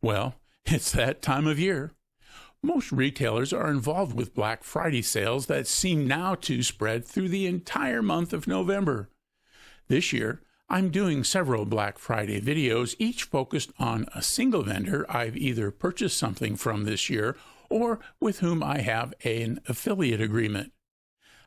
Well, it's that time of year. Most retailers are involved with Black Friday sales that seem now to spread through the entire month of November. This year, I'm doing several Black Friday videos, each focused on a single vendor I've either purchased something from this year or with whom I have an affiliate agreement.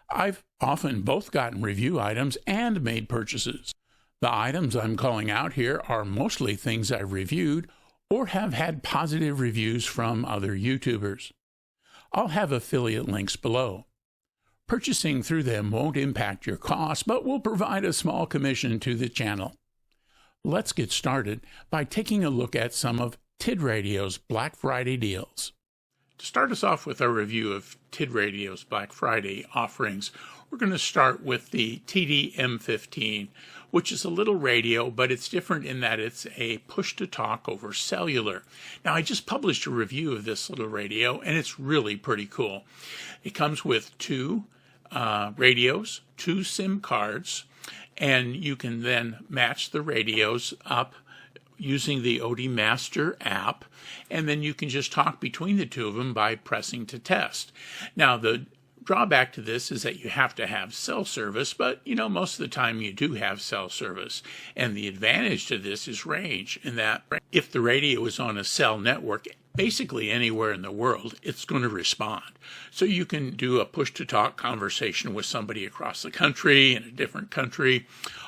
I've often both gotten review items and made purchases. The items I'm calling out here are mostly things I've reviewed or have had positive reviews from other YouTubers. I'll have affiliate links below. Purchasing through them won't impact your costs, but will provide a small commission to the channel. Let's get started by taking a look at some of Tidradio's Black Friday deals. To start us off with our review of Tidradio's Black Friday offerings, we're going to start with the TD M15, which is a little radio, but it's different in that it's a push-to-talk over cellular. Now, I just published a review of this little radio, and it's really pretty cool. It comes with two radios, two SIM cards, and you can then match the radios up using the OD Master app, and then you can just talk between the two of them by pressing to test. Now, the drawback to this is that you have to have cell service, but most of the time you do have cell service. And the advantage to this is range, in that if the radio is on a cell network, basically anywhere in the world, it's going to respond. So you can do a push-to-talk conversation with somebody across the country, in a different country,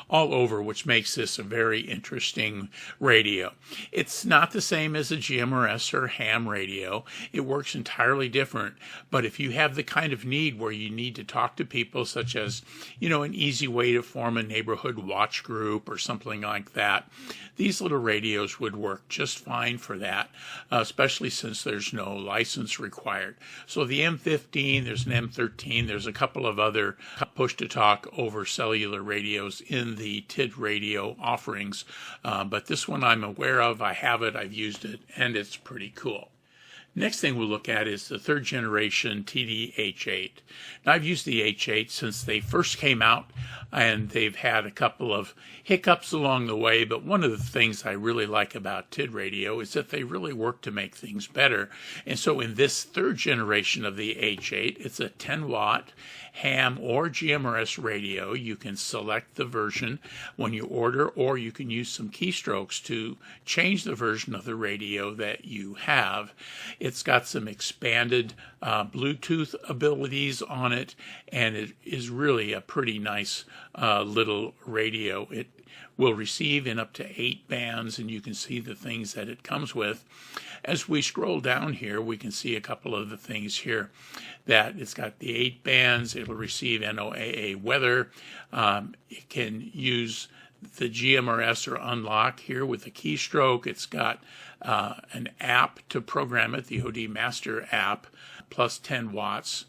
all over, which makes this a very interesting radio. It's not the same as a GMRS or ham radio. It works entirely different. But if you have the kind of need where you need to talk to people, such as, an easy way to form a neighborhood watch group or something like that, these little radios would work just fine for that, especially since there's no license required. So the M15, there's an M13, there's a couple of other push-to-talk over cellular radios in the Tidradio offerings, but this one I'm aware of, I have it, I've used it, and it's pretty cool. Next thing we'll look at is the third generation TD H8. Now, I've used the H8 since they first came out, and they've had a couple of hiccups along the way, but one of the things I really like about Tidradio is that they really work to make things better. And so in this third generation of the H8, it's a 10-watt ham or GMRS radio. You can select the version when you order, or you can use some keystrokes to change the version of the radio that you have. It's got some expanded Bluetooth abilities on it, and it is really a pretty nice little radio. It will receive in up to 8 bands, and you can see the things that it comes with. As we scroll down here, we can see a couple of the things here that it's got the 8 bands. It'll receive NOAA weather. It can use the GMRS or unlock here with a keystroke. It's got an app to program it, the OD Master app, plus 10 watts.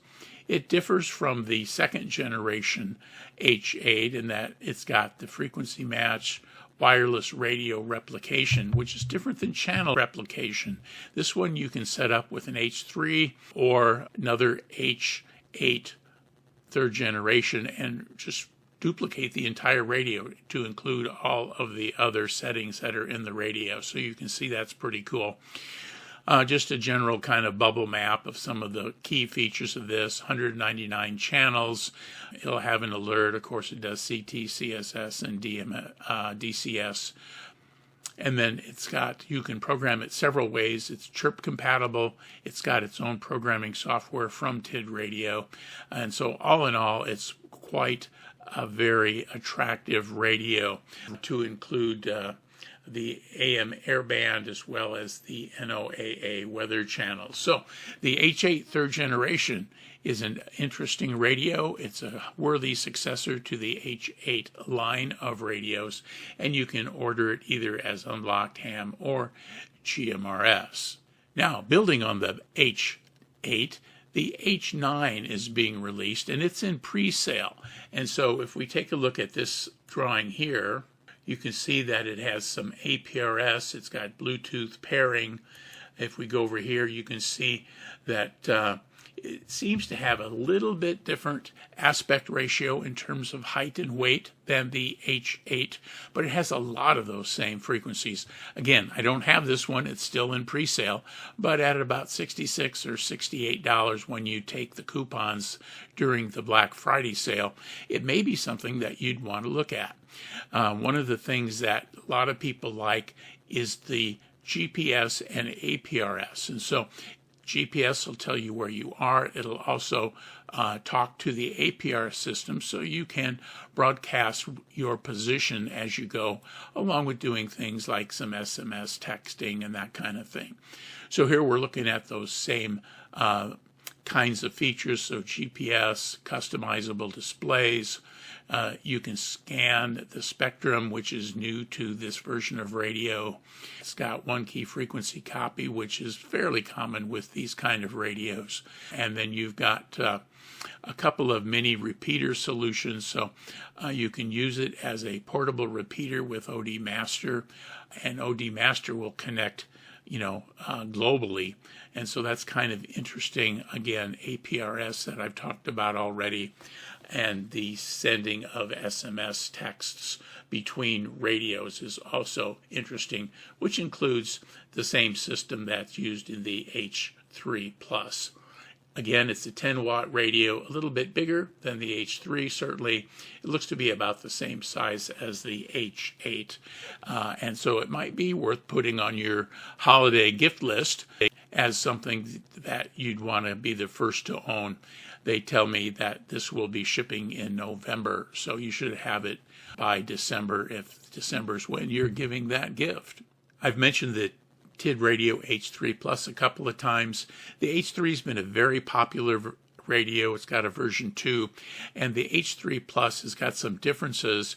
It differs from the second generation H8 in that it's got the frequency match, wireless radio replication, which is different than channel replication. This one you can set up with an H3 or another H8 third generation and just duplicate the entire radio to include all of the other settings that are in the radio. So you can see that's pretty cool. Just a general kind of bubble map of some of the key features of this. 199 channels. It'll have an alert. Of course, it does CT, CSS, and DCS. And then you can program it several ways. It's chirp compatible. It's got its own programming software from Tidradio. And so all in all, it's quite a very attractive radio to include the AM airband as well as the NOAA weather channels. So the H8 third generation is an interesting radio. It's a worthy successor to the H8 line of radios, and you can order it either as unlocked ham or GMRS. Now, building on the H8, the H9 is being released, and it's in pre-sale. And so if we take a look at this drawing here, you can see that it has some APRS, it's got Bluetooth pairing, If we go over here, you can see that it seems to have a little bit different aspect ratio in terms of height and weight than the H8, but it has a lot of those same frequencies. Again, I don't have this one. It's still in pre-sale, but at about $66 or $68 when you take the coupons during the Black Friday sale, it may be something that you'd want to look at. One of the things that a lot of people like is the GPS and APRS. And so GPS will tell you where you are. It'll also talk to the APR system so you can broadcast your position as you go, along with doing things like some SMS texting and that kind of thing. So here we're looking at those same kinds of features. So GPS, customizable displays. You can scan the spectrum, which is new to this version of radio. It's got one key frequency copy, which is fairly common with these kind of radios. And then you've got a couple of mini repeater solutions, so you can use it as a portable repeater with OD Master, and OD Master will connect globally. And so that's kind of interesting. Again, APRS that I've talked about already, and the sending of SMS texts between radios is also interesting, which includes the same system that's used in the H3 Plus. Again, it's a 10-watt radio, a little bit bigger than the H3, certainly. It looks to be about the same size as the H8. And so it might be worth putting on your holiday gift list as something that you'd want to be the first to own. They tell me that this will be shipping in November, so you should have it by December if December's when you're giving that gift. I've mentioned the Tidradio H3 Plus a couple of times. The H3's been a very popular radio. It's got a version 2, and the H3 Plus has got some differences,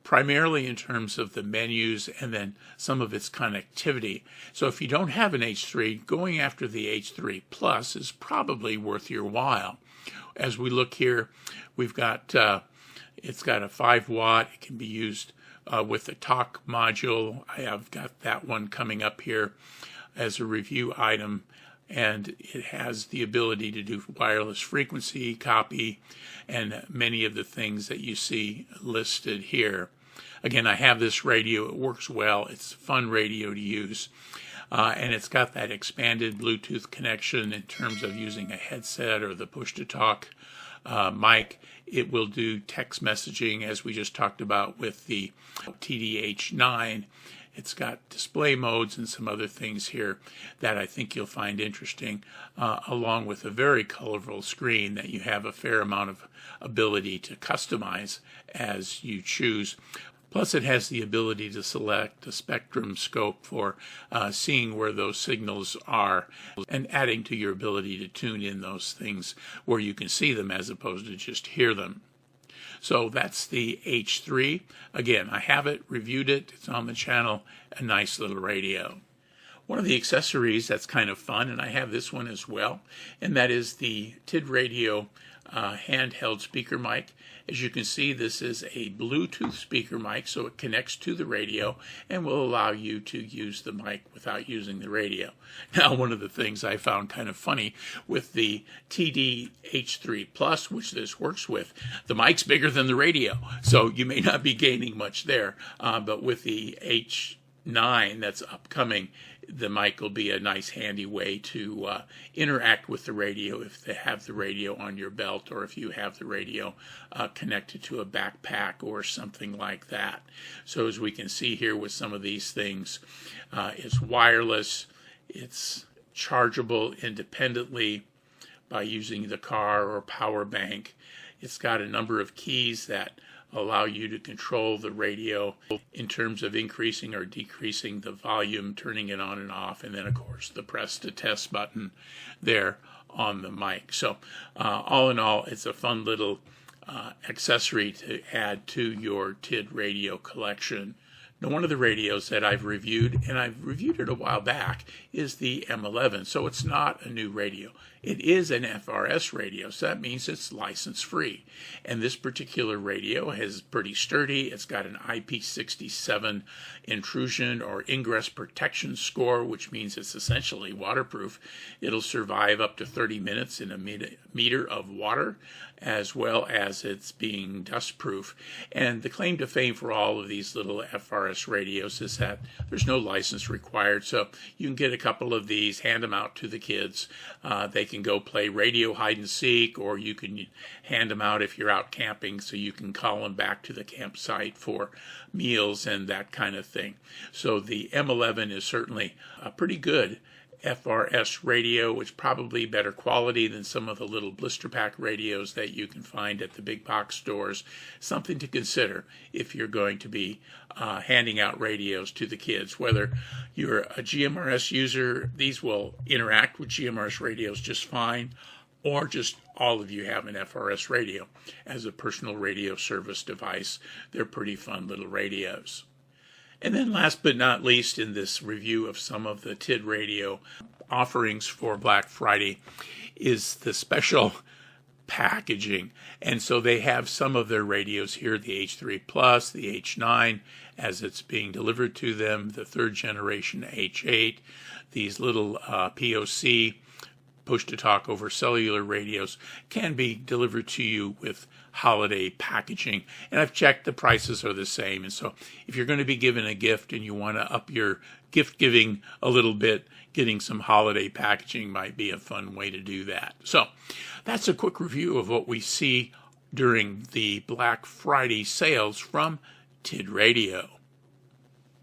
primarily in terms of the menus and then some of its connectivity. So if you don't have an H3, going after the H3 Plus is probably worth your while. As we look here, we've got it's got a 5-watt. It can be used with the talk module. I have got that one coming up here as a review item, and it has the ability to do wireless frequency copy and many of the things that you see listed here. Again, I have this radio. It works well. It's a fun radio to use. And it's got that expanded Bluetooth connection in terms of using a headset or the push-to-talk mic. It will do text messaging, as we just talked about with the TDH9. It's got display modes and some other things here that I think you'll find interesting, along with a very colorful screen that you have a fair amount of ability to customize as you choose. Plus, it has the ability to select a spectrum scope for seeing where those signals are and adding to your ability to tune in those things where you can see them as opposed to just hear them. So that's the H3. Again, I have it, reviewed it. It's on the channel, a nice little radio. One of the accessories that's kind of fun, and I have this one as well, and that is the Tidradio handheld speaker mic. As you can see, this is a Bluetooth speaker mic, so it connects to the radio and will allow you to use the mic without using the radio. Now, one of the things I found kind of funny with the TD-H3 Plus, which this works with, the mic's bigger than the radio, so you may not be gaining much there, but with the H9 that's upcoming, the mic will be a nice handy way to interact with the radio if they have the radio on your belt, or if you have the radio connected to a backpack or something like that. So as we can see here with some of these things, it's wireless, it's chargeable independently by using the car or power bank. It's got a number of keys that allow you to control the radio in terms of increasing or decreasing the volume, turning it on and off, and then of course the press to test button there on the mic. So all in all, it's a fun little accessory to add to your Tidradio collection. Now, one of the radios that I've reviewed, and I've reviewed it a while back, is the M11. So it's not a new radio. It is an FRS radio, so that means it's license free. And this particular radio is pretty sturdy. It's got an IP67 intrusion or ingress protection score, which means it's essentially waterproof. It'll survive up to 30 minutes in a meter of water, as well as it's being dust proof. And the claim to fame for all of these little FRS radios is that there's no license required. So you can get a couple of these, hand them out to the kids. They can go play radio hide and seek, or you can hand them out if you're out camping, so you can call them back to the campsite for meals and that kind of thing. So the M11 is certainly a pretty good FRS radio, which is probably better quality than some of the little blister pack radios that you can find at the big box stores. Something to consider if you're going to be handing out radios to the kids. Whether you're a GMRS user, these will interact with GMRS radios just fine, or just all of you have an FRS radio as a personal radio service device. They're pretty fun little radios. And then last but not least, in this review of some of the Tidradio offerings for Black Friday, is the special packaging. And so they have some of their radios here, the H3 Plus, the H9, as it's being delivered to them, the third generation H8, these little POC, push-to-talk over cellular radios, can be delivered to you with holiday packaging. And I've checked, the prices are the same. And so if you're going to be given a gift and you want to up your gift giving a little bit, getting some holiday packaging might be a fun way to do that. So that's a quick review of what we see during the Black Friday sales from Tidradio.